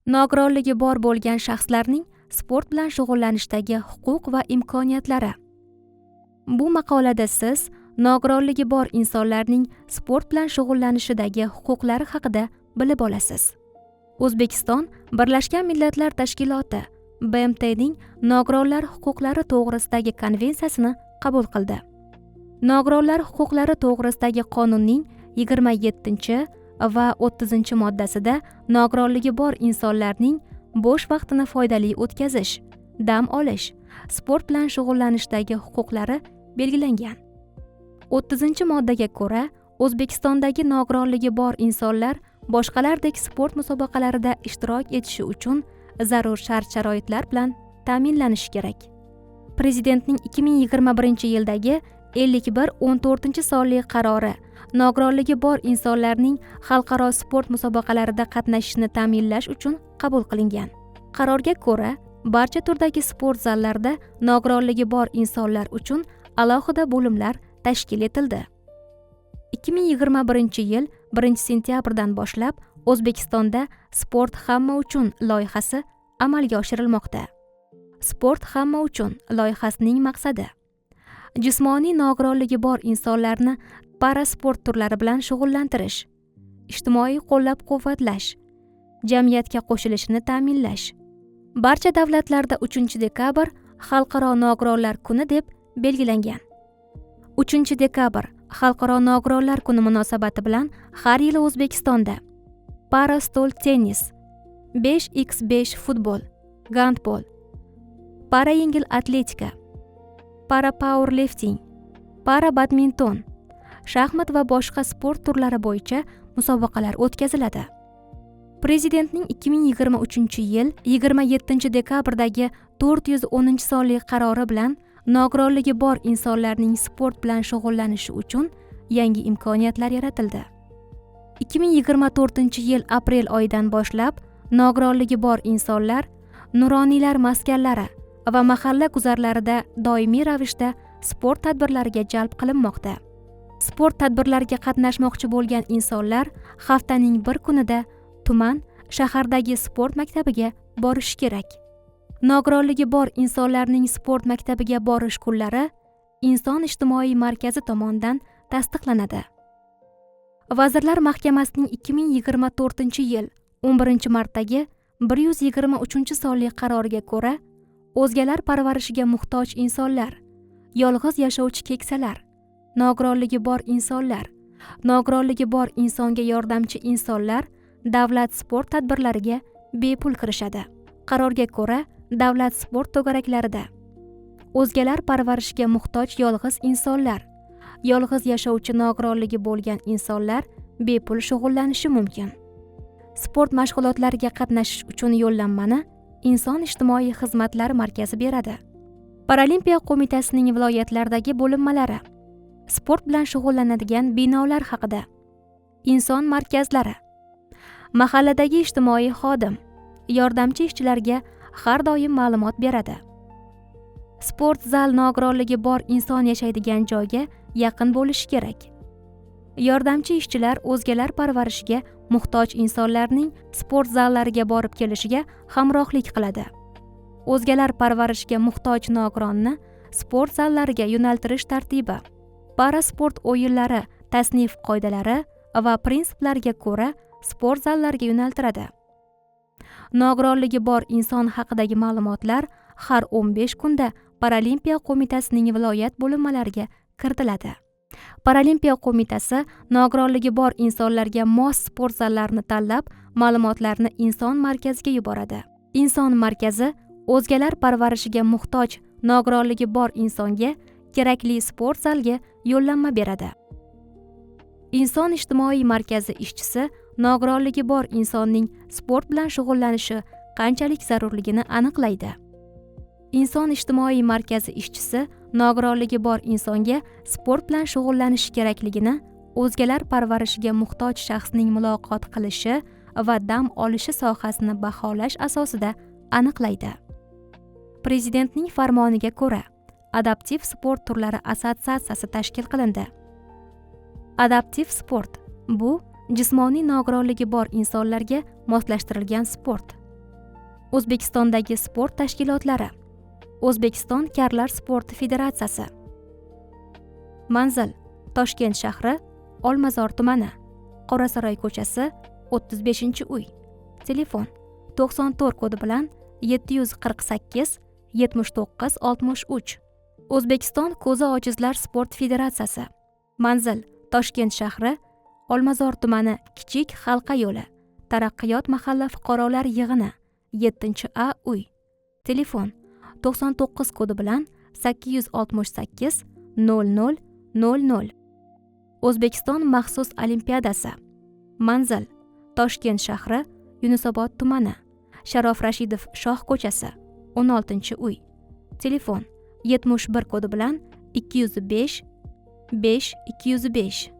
Nogironligi bor bo'lgan shaxslarning sport bilan shug'ullanishdagi huquq va imkoniyatlari. Bu maqolada siz nogironligi bor insonlarning sport bilan shug'ullanishidagi huquqlari haqida bilib olasiz. O'zbekiston Birlashgan Millatlar Tashkiloti BMTning nogironlar huquqlari to'g'risidagi konvensiyasini qabul qildi. Nogironlar huquqlari to'g'risidagi qonunning 27 va 30 moddasida nogironligi bor insonlarning bo'sh vaqtini foydali o'tkazish, dam olish, sport bilan shug'ullanishdagi huquqlari belgilangan. 30 moddaga ko'ra, O'zbekistondagi nogironligi bor insonlar boshqalardek sport musobaqalarida ishtirok etishi uchun zarur shart-sharoitlar bilan ta'minlanishi kerak. Prezidentning 2021-yildagi 51-14 sonli qarori nogironligi bor insonlarning xalqaro sport musobaqalarida qatnashishini ta'minlash uchun qabul qilingan. Qarorga ko'ra, barcha turdagi sport zallarida nogironligi bor insonlar uchun alohida bo'limlar tashkil etildi. 2021-yil 1-sentyabrdan boshlab O'zbekistonda Sport hamma uchun loyihasi amalga oshirilmoqda. Sport hamma uchun loyihasining maqsadi jismoniy nogironligi bor insonlarni parasport turlari bilan shug'ullantirish, ijtimoiy qo'llab-quvvatlash, jamiyatga qo'shilishini ta'minlash. Barcha davlatlarda 3-dekabr Xalqaro nogironlar kuni deb belgilangan. 3-dekabr Xalqaro nogironlar kuni munosabati bilan har yili O'zbekistonda para-stol tennis, 5x5 futbol, gandbol, para-yengil atletika, para-powerlifting, para-badminton, shaxmat va boshqa sport turlari bo'yicha musobaqalar o'tkaziladi. Prezidentning 2023-yil 27-dekabrdagi 410 sonli qarori bilan nogironligi bor insonlarning sport bilan shug'ullanishi uchun yangi imkoniyatlar yaratildi. 2024-yil aprel oyidan boshlab nogironligi bor insonlar nuroniylar maskanlari va mahalla guzarlarida doimiy ravishda sport tadbirlariga jalb qilinmoqda. Sport tadbirlariga qatnashmoqchi bo'lgan insonlar haftaning bir kunida tuman, shahardagi sport maktabiga borishi kerak. Nogironligi bor insonlarning sport maktabiga borish kunlari Inson ijtimoiy markazi tomonidan tasdiqlanadi. Vazirlar Mahkamasining 2024-yil 11-martdagi 123 sonli qaroriga ko'ra, o'zgalar parvarishiga muhtoj insonlar, yolg'iz yashovchi keksalar, nogironligi bor insonlar, nogironligi bor insonga yordamchi insonlar davlat sport tadbirlariga bepul kirishadi. Qarorga ko'ra, davlat sport to'garaklarida o'zgalar parvarishiga muhtoj yolg'iz insonlar, yolg'iz yashovchi nogironligi bo'lgan insonlar bepul shug'ullanishi mumkin. Sport mashg'ulotlariga qatnashish uchun yo'llanmani Inson ijtimoiy xizmatlar markazi beradi. Paralimpiya qo'mitasining viloyatlardagi bo'linmalari, sport bilan shug'ullanadigan binolar haqida, inson markazlari, mahalladagi ijtimoiy xodim, yordamchi ishchilarga har doim ma'lumot beradi. Sport zal nogironligi bor inson yashaydigan joyga yaqin bo'lishi kerak. Yordamchi ishchilar o'zgalar parvarishiga muhtoj insonlarning sport zallariga borib kelishiga hamrohlik qiladi. O'zgalar parvarishiga muhtoj nogironni sport zallariga yo'naltirish tartibi, parasport o'yinlari tasnif qoidalari va prinsiplariga ko'ra sport zallariga yo'naltiradi. Nogironligi bor inson haqidagi ma'lumotlar har 15 kunda Paralimpiya qo'mitasining viloyat bo'linmalariga kiritiladi. Paralimpiya qo'mitasi nogironligi bor insonlarga mos sport zallarini tanlab, ma'lumotlarni inson markaziga yuboradi. Inson markazi o'zgalar parvarishiga muhtoj nogironligi bor insonga kerakli sport zalga yo'llanma beradi. Inson ijtimoiy markazi ishchisi nogironligi bor insonning sport bilan shug'ullanishi qanchalik zarurligini aniqlaydi. Inson ijtimoiy markazi ishchisi nogironligi bor insonga sport bilan shug'ullanishi kerakligini o'zgalar parvarishiga muhtoj shaxsning muloqot qilishi va dam olishi sohasini baholash asosida aniqlaydi. Prezidentning farmoniga ko'ra, adaptiv sport turlari assotsiatsiyasi tashkil qilindi. Adaptiv sport bu jismoniy nogironligi bor insonlarga moslashtirilgan sport. O'zbekistondagi sport tashkilotlari. O'zbekiston karlar sporti federatsiyasi. Manzil: Toshkent shahri, Olmazor tumani, Qorasaroy ko'chasi, 35-uy. Telefon: 94 kodi bilan 748 79 63. O'zbekiston ko'zi ojizlar sport federatsiyasi. Manzil: Toshkent shahri, Olmazor tumani, Kichik Halqa yo'li, Taraqqiyot mahalla fuqarolar yig'ini, 7A uy. Telefon: 99 kodi bilan 868 00 00. O'zbekiston maxsus olimpiadasi. Manzil: Toshkent shahri, Yunusobod tumani, Sharof Rashidov Shoh ko'chasi, 16-uy. Telefon: 71 kodi bilan 205 5205.